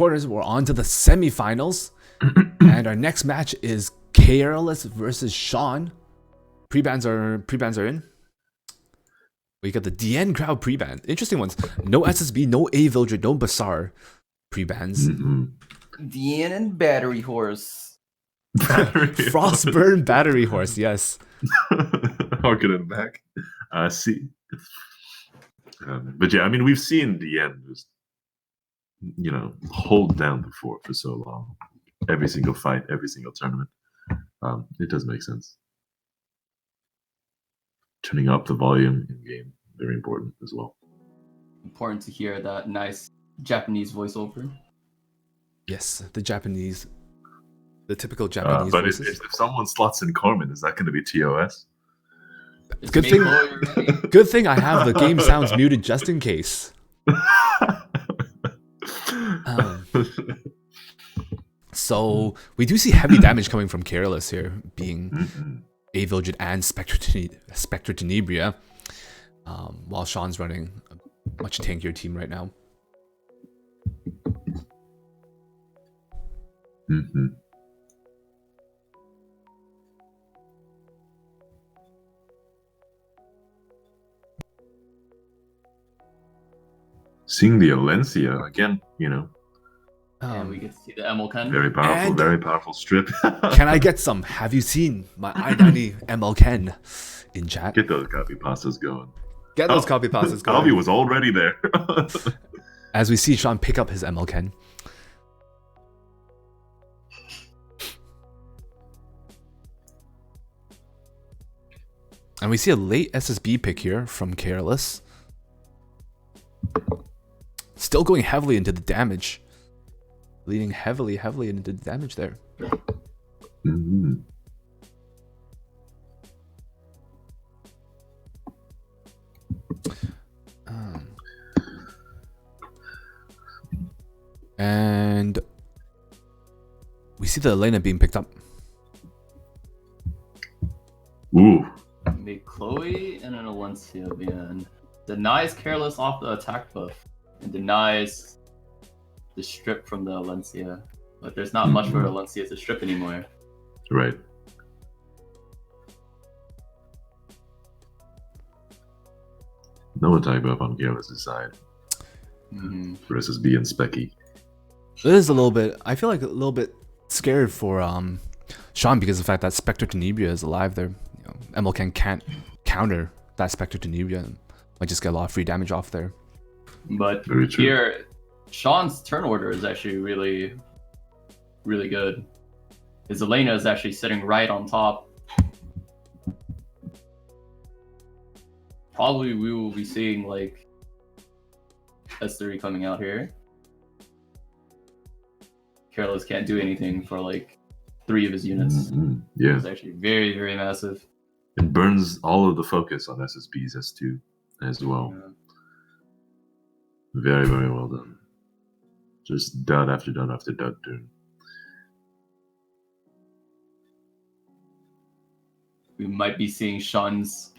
Quarters, we're on to the semifinals. And our next match is Caerliss versus Sean. Pre-bans are in. We got the DN crowd pre-ban. Interesting ones. No SSB, no A Vildred, no Bassar pre-bans. DN and Battery Horse. Frostburn Battery Horse, yes. Harkening back. See. But yeah, I mean, we've seen DN just, hold down the fort for so long. Every single fight, every single tournament. It does make sense. Turning up the volume in game, very important as well. Important to hear that nice Japanese voiceover. Yes, the typical Japanese but voices. If someone slots in Corman, is that going to be TOS? Good thing I have the game sounds muted just in case. So we do see heavy damage coming from Caerliss here, being A Vildred and Spectre Tenebria, while Sean's running a much tankier team right now. Seeing the Alencia again, and we get to see the MLCon. Very powerful strip. Can I get some? Have you seen my I-90 MLCan in chat? Get those copy pastas going. Get those copy pastas going. Copy was already there. As we see Sean pick up his MLCan. And we see a late SSB pick here from Caerliss. Still going heavily into the damage. Leading heavily into the damage there. And we see the Elena being picked up. Ooh. Make Chloe and an Alencia being denies Caerliss off the attack buff and denies the strip from the Alencia. But there's not much for Alencia to strip anymore. Right. No attack buff on Caerliss' side. Versus B and Specky. It is a little bit, I feel like a little bit scared for Sean because of the fact that Spectre Tenebria is alive there. MLCan can't counter that Spectre Tenebria. Might just get a lot of free damage off there. But here, Sean's turn order is actually really, really good. His Elena is actually sitting right on top. Probably we will be seeing like S3 coming out here. Caerliss can't do anything for like 3 of his units. Yeah. It's actually very, very massive. It burns all of the focus on SSB's S2 as well. Yeah. Very, very well done. Just dud after dud after dud turn. We might be seeing Sean's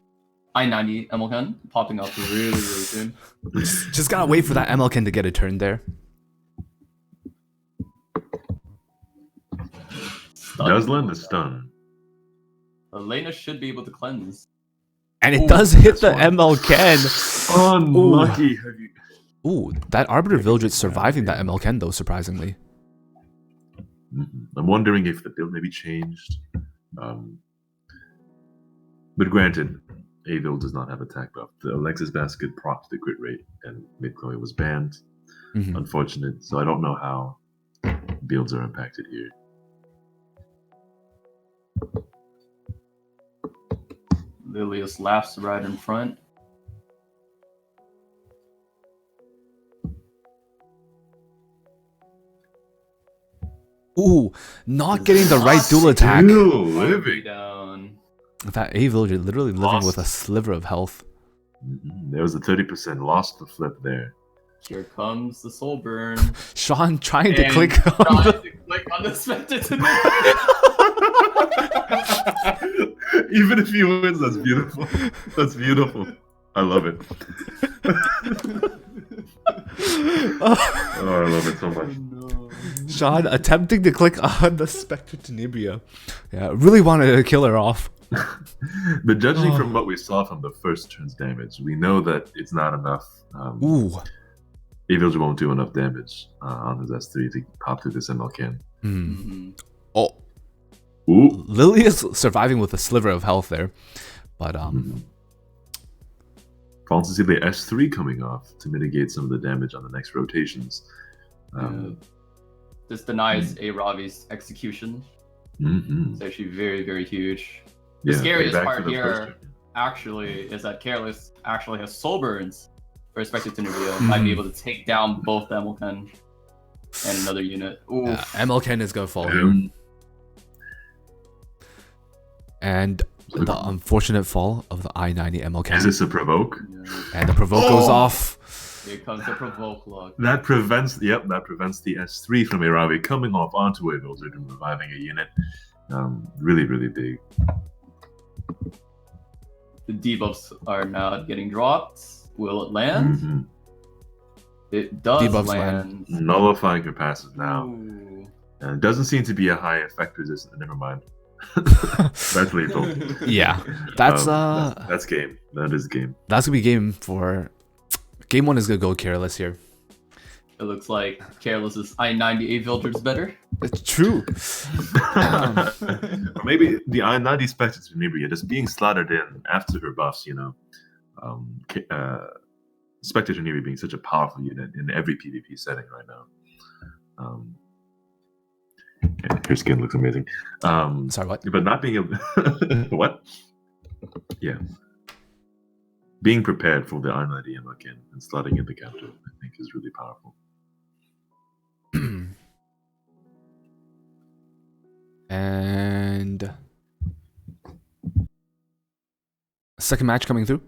I-90 MLCan popping up really, really soon. Just gotta wait for that MLCan to get a turn there. Does lend a stun. Elena should be able to cleanse. And it does hit the MLCan. Unlucky. Ooh, that Arbiter Vildred surviving that MLCan though, surprisingly. I'm wondering if the build maybe changed. But granted, Avil does not have attack buff. The Alexis Basket procs the crit rate, and Mid-Chloe was banned. Unfortunate. So I don't know how builds are impacted here. Lilius laughs right in front. Ooh, not getting the right dual attack. Still living. Down. That A Vildred literally living with a sliver of health. There was a 30% lost to flip there. Here comes the soul burn. Sean trying to click on the Spectre. Even if he wins, that's beautiful. That's beautiful. I love it. Oh, I love it so much. No. Sean attempting to click on the Spectre Tenebria. Yeah, really wanted to kill her off. But judging from what we saw from the first turn's damage, we know that it's not enough. Ooh. Evils won't do enough damage on his S3 to pop through this MLK. Oh, Ooh. Lily is surviving with a sliver of health there, but Also see the S3 coming off to mitigate some of the damage on the next rotations. This denies a Ravi's execution. It's actually very, very huge. The scariest part here actually is that Caerliss actually has soul burns for Spectre Tenebria. Might be able to take down both MLK and another unit. MLK is gonna fall. And the unfortunate fall of the I-90 MLK. Is this a provoke? And the provoke goes off. Here comes the provoke lock. That prevents the S3 from Aravi coming off onto a Wizard and reviving a unit. Really, really big. The debuffs are now getting dropped. Will it land? It does Debuffs land. Nullifying her passive now. Ooh. And it doesn't seem to be a high effect resistance. Never mind. That's lethal. Yeah, that's game. That is game. That's gonna be game for game one. Is gonna go Caerliss here. It looks like Caerliss's I-90 Vildred's better. It's true. Or maybe the I-90 Spectre Tenebria just being slotted in after her buffs, you know. Spectre Tenebria being such a powerful unit in every PvP setting right now. Her skin looks amazing. Sorry, what? But not being able what? Yeah. Being prepared for the I-90 MLK and slotting in the counter, I think, is really powerful. And second match coming through.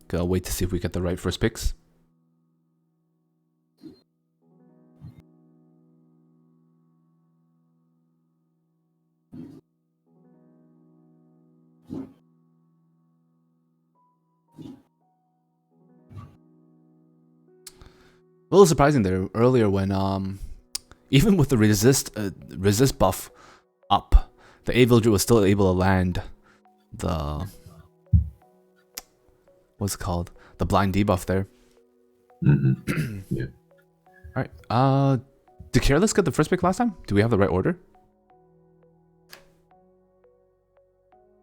Gotta wait to see if we get the right first picks. A little surprising there earlier when even with the resist buff up, the Avildred was still able to land the what's it called, the blind debuff there. Yeah. All right. Did Caerliss get the first pick last time? Do we have the right order?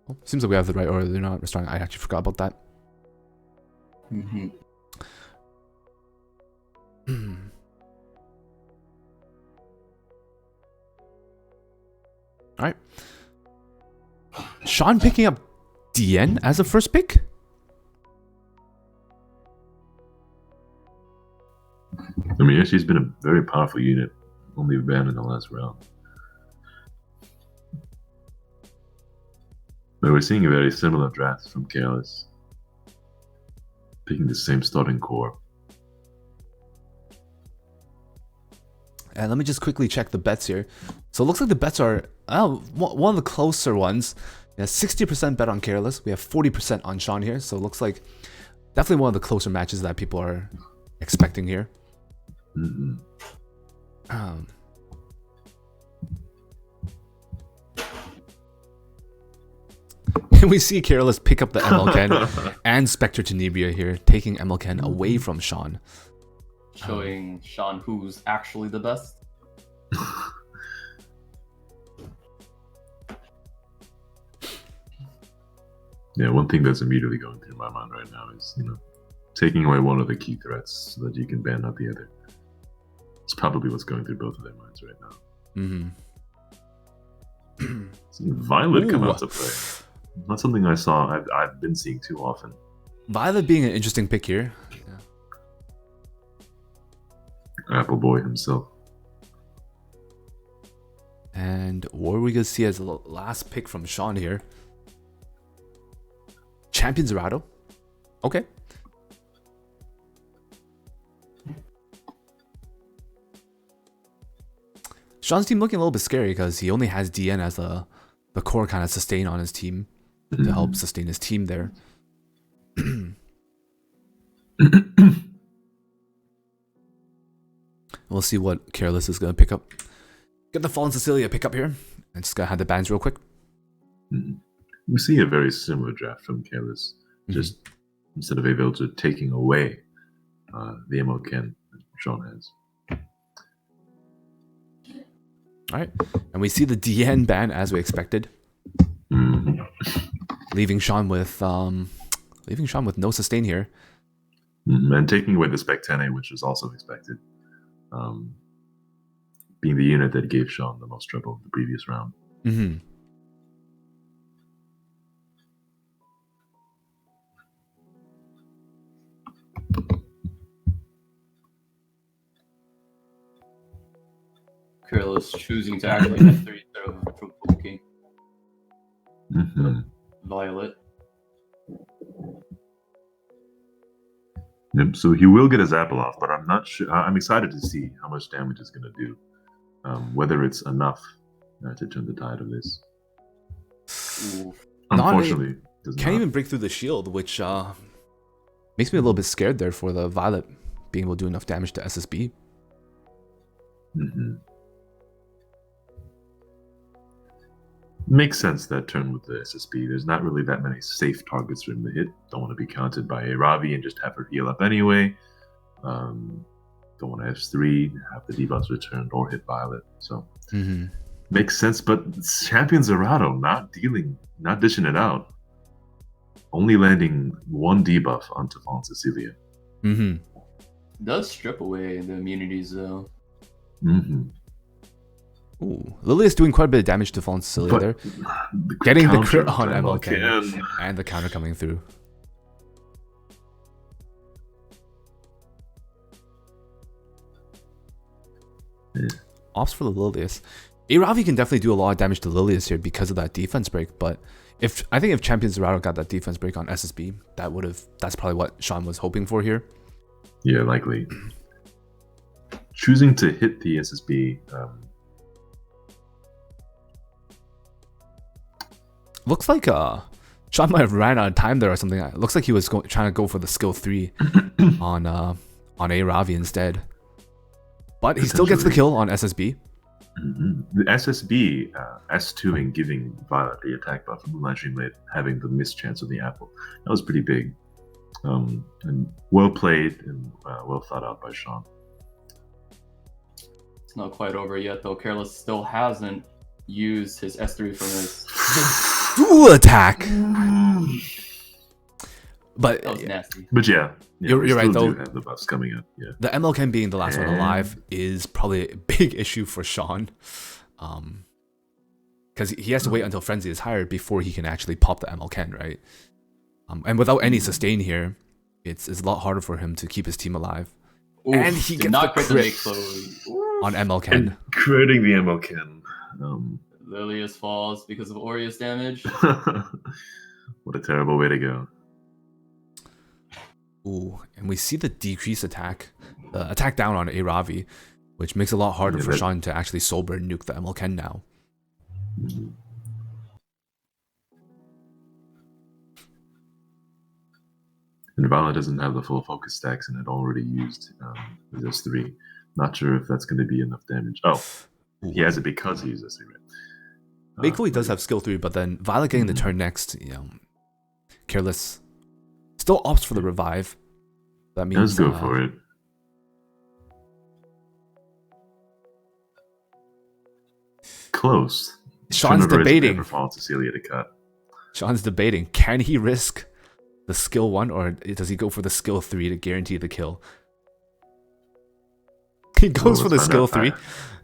Oh, seems like we have the right order. They're not restoring. I actually forgot about that. All right. Sean picking up DN as a first pick? I mean, yeah, she's been a very powerful unit, only banned in the last round. But we're seeing a very similar draft from Caerliss. Picking the same starting core. And let me just quickly check the bets here. So it looks like the bets are one of the closer ones. Yeah, 60% bet on Caerliss. We have 40% on Sean here. So it looks like definitely one of the closer matches that people are expecting here. And we see Caerliss pick up the MLK and Spectre Tenebria here, taking MLK away from Sean. Showing Sean who's actually the best. Yeah, one thing that's immediately going through my mind right now is, taking away one of the key threats so that you can ban out the other. It's probably what's going through both of their minds right now. Seeing Violet come out to play. Not something I saw. I've been seeing too often. Violet being an interesting pick here. Apple Boy himself. And what are we going to see as the last pick from Sean here? Champion Zerato. Okay. Sean's team looking a little bit scary because he only has DN as the core kind of sustain on his team to help sustain his team there. We'll see what Caerliss is gonna pick up. Get the Fallen Cecilia pick up here. I'm just gonna have the bans real quick. We see a very similar draft from Caerliss. Just instead of Avilter taking away the MLK Sean has. Alright. And we see the DN ban as we expected. Leaving Sean with no sustain here. And taking away the Spectane, which was also expected. Being the unit that gave Sean the most trouble in the previous round. Caerliss choosing to actually F3 instead of provoking Violet. Yep, so he will get his apple off, but I'm not sure. I'm excited to see how much damage it's going to do. Whether it's enough to turn the tide of this. Unfortunately, can't even break through the shield, which makes me a little bit scared there for the Violet being able to do enough damage to SSB. Makes sense that turn with the SSB. There's not really that many safe targets for him to hit. Don't want to be counted by a Ravi and just have her heal up anyway. Don't want to F3, have the debuffs returned or hit Violet. So makes sense. But Champion Zerato not dishing it out. Only landing one debuff onto Fallen Cecilia. Does strip away the immunities though. Ooh, Lily is doing quite a bit of damage to Fallen Cecilia there. Getting the crit on MLK and the counter coming through. Ops for the Lilius. Aravi can definitely do a lot of damage to Lilius here because of that defense break, but I think if Champion Zerato got that defense break on SSB, that's probably what Sean was hoping for here. Yeah, likely. Choosing to hit the SSB. Looks like Sean might have ran out of time there or something. It looks like he was trying to go for the skill 3 on Aravi instead. But he still gets the kill on SSB. The SSB S2 and giving Violet the attack buff from Moonlight Dreamblade, having the missed chance of the apple. That was pretty big. And well played and well thought out by Sean. It's not quite over yet though. Caerliss still hasn't used his S3 from his dual attack. But that was nasty. But yeah, you're right though. Do have the buffs coming up. Yeah. The MLK being the last one alive is probably a big issue for Sean, because he has to wait until Frenzy is hired before he can actually pop the MLK, right? And without any sustain here, it's a lot harder for him to keep his team alive. Oof, and he gets the crit on MLK. And critting the MLK. Lilius falls because of Aureus damage. What a terrible way to go. Ooh, and we see the decrease attack down on Aravi, which makes it a lot harder for Sean to actually sober and nuke the MLK now. And Violet doesn't have the full focus stacks and it already used this 3. Not sure if that's going to be enough damage. Oh, he has it because he uses 3, right? Bakely does have skill 3, but then Violet getting the turn next, Caerliss still opts for the revive. That means let's go for it. Close. Sean's debating for Fallen Cecilia to cut. Sean's debating. Can he risk the skill 1 or does he go for the skill 3 to guarantee the kill? He goes for the skill 3.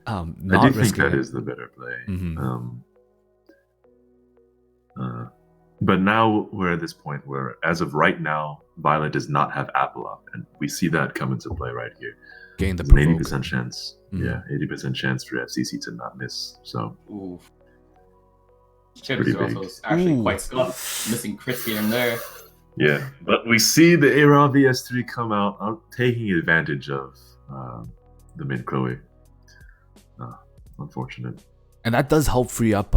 I do think that is the better play. But now we're at this point where, as of right now, Violet does not have apple up, and we see that come into play right here. Gain the provoke. 80% chance. Yeah, 80% chance for FCC to not miss. So, Chips are also actually quite scuffed, missing crits here and there. Yeah, but we see the Era VS3 come out, taking advantage of the mid Chloe. Unfortunate. And that does help free up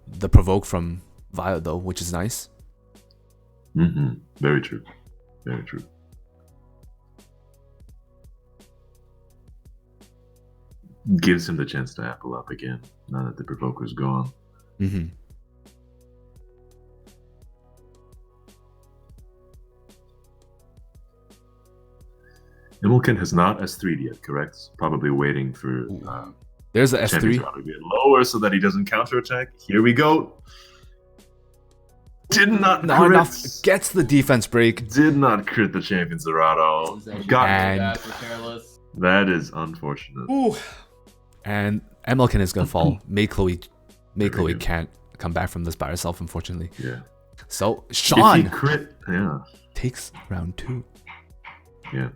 the provoke from Violet, though, which is nice. Very true. Very true. gives him the chance to apple up again now that the provoker's gone. Mm-hmm. Immelken has not S3'd yet, correct? Probably waiting for There's the Champions S3. Round to get lower so that he doesn't counterattack. Here we go. Did not Not crit. enough. Gets the defense break. Did not crit the Champions Dorado. Got And- that is unfortunate. Ooh. And Emilkin is gonna fall. May Chloe go. can't come back from this by herself, unfortunately. Yeah. So If Sean he crit, yeah. takes round 2. Yeah.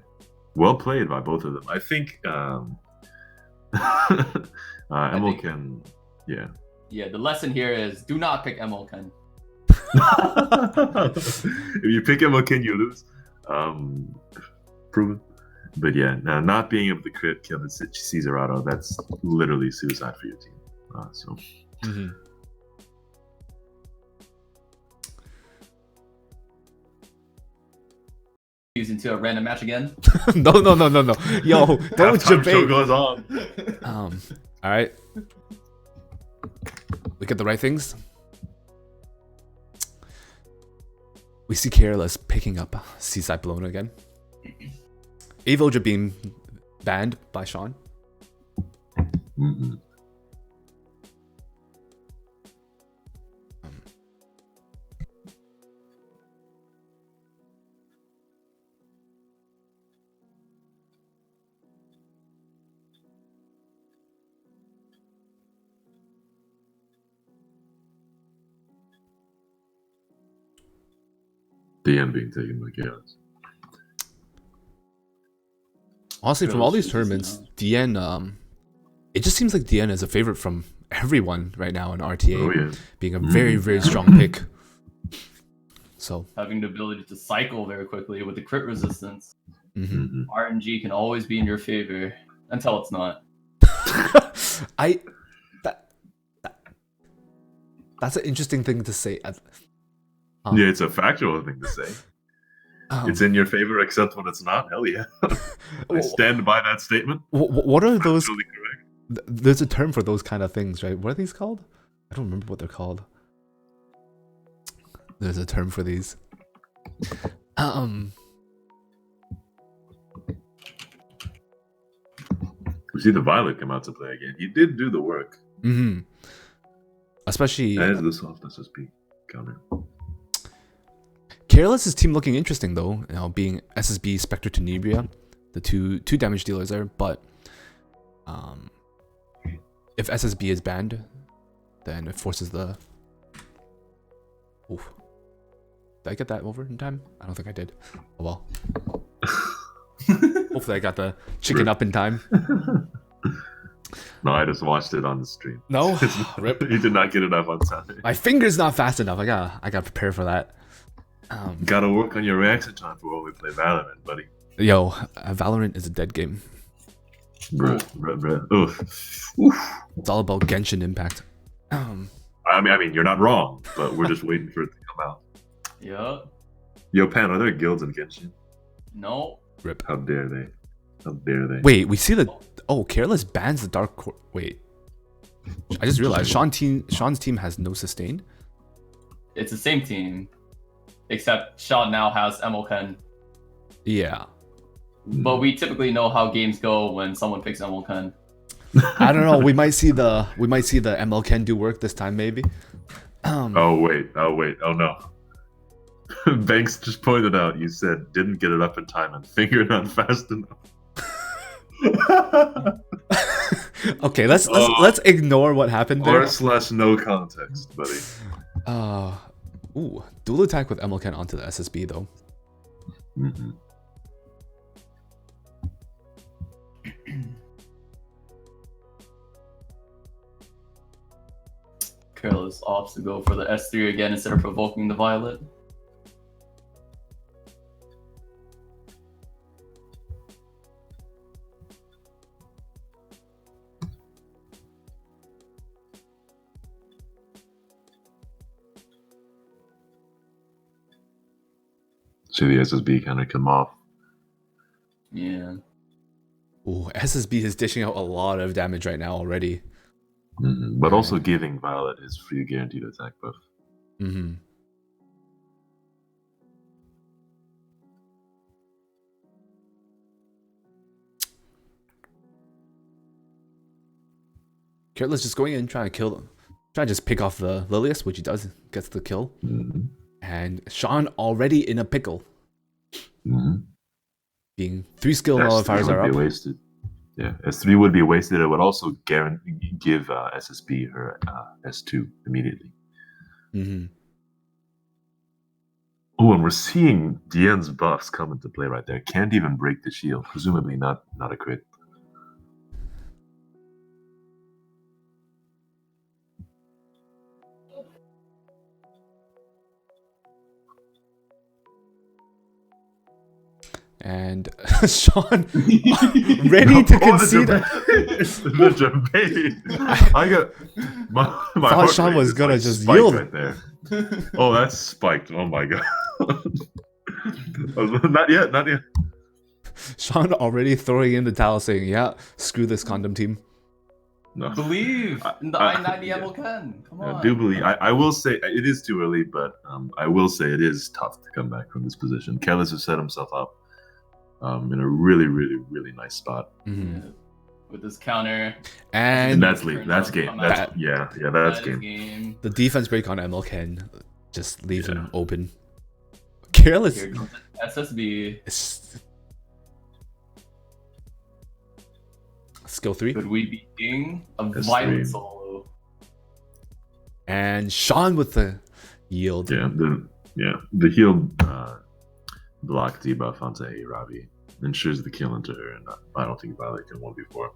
Well played by both of them. I think Emilken, yeah. Yeah, the lesson here is do not pick Emilken. If you pick Emilken, you lose. Proven. But yeah, not being able to crit kill the Caesarado, that's literally suicide for your team. Mm-hmm. Into a random match again. No. Yo, don't Halftime show debate. goes on. All right. We get the right things. We see Caerliss picking up Seaside Blown again. Avoja being banned by Sean. Mm-mm. DN being taken by Caerliss. Honestly, from all these Caerliss is tournaments, DN, it just seems like DN is a favorite from everyone right now in RTA, Oh yeah. being a very, very strong pick. So, Having the ability to cycle very quickly with the crit resistance. mhm. RNG can always be in your favor until it's not. That's an interesting thing to say. Yeah, it's a factual thing to say. It's in your favor except when it's not. Hell yeah. I stand by that statement. What are those? Absolutely correct. There's a term for those kind of things, right? What are these called? I don't remember what they're called. There's a term for these. We see the Violet come out to play again. He did do the work. Mm-hmm. Especially As the soft SSB counter. Caerliss' team looking interesting though, you know, being SSB, Spectre, Tenebria, the two damage dealers there. But if SSB is banned, then it forces the. Oof. Did I get that over in time? I don't think I did. Oh well. Hopefully I got the chicken up in time. No, I just watched it on the stream. No, rip. He did not get it up on time. My finger's not fast enough. I gotta prepare for that. Gotta work on your reaction time for when we play Valorant, buddy. Yo, Valorant is a dead game. Bruh. Oof. Oof. It's all about Genshin Impact. I mean, you're not wrong, but we're just waiting for it to come out. Yeah. Yo, Pan, are there guilds in Genshin? No. Rip. How dare they? How dare they? Wait, we see the. Oh, Caerliss bans the Dark Core. Wait. I just realized Sean's team has no sustain. It's the same team. Except Sean now has Emilken. Yeah. But we typically know how games go when someone picks Emilken. I don't know. We might see the ML Ken do work this time, maybe. Oh wait. Oh no. Banks just pointed out you said didn't get it up in time and finger not fast enough. Okay, let's ignore what happened there. /no context, buddy. Ooh, dual attack with ML Ken onto the SSB though. Mm-hmm. Caerliss opts to go for the S3 again instead of provoking the Violet. See the SSB kind of come off. Yeah. Ooh, SSB is dishing out a lot of damage right now already. But also giving Violet his free guaranteed attack buff. Mm-hmm. Caerliss just going in, trying to just pick off the Lilius, which he does, gets the kill. And Sean already in a pickle. Being 3 skill nullifiers are up. Wasted. Yeah, S3 would be wasted. It would also give SSB her S2 immediately. Oh, and we're seeing Dian's buffs come into play right there. Can't even break the shield. Presumably not a crit. And Sean ready to concede. The debate. I got my thought Sean was gonna like just yield right there. Oh, that's spiked. Oh my god. Not yet. Sean already throwing in the towel, saying, "Yeah, screw this condom team." No. Believe in the I-90 Emil Ken. Come on. I do believe. I will say it is too early, but I will say it is tough to come back from this position. Caerliss has set himself up in a really, really, really nice spot. With this counter. And that's game. That's game. The defense break on Emil Ken just leaves him open. Caerliss. Here comes SSB. Skill 3. Could we be king? A violent solo. And Sean with the yield. The healed block debuff onto Ravi ensures the kill into her, and I don't think Violet can 1v4.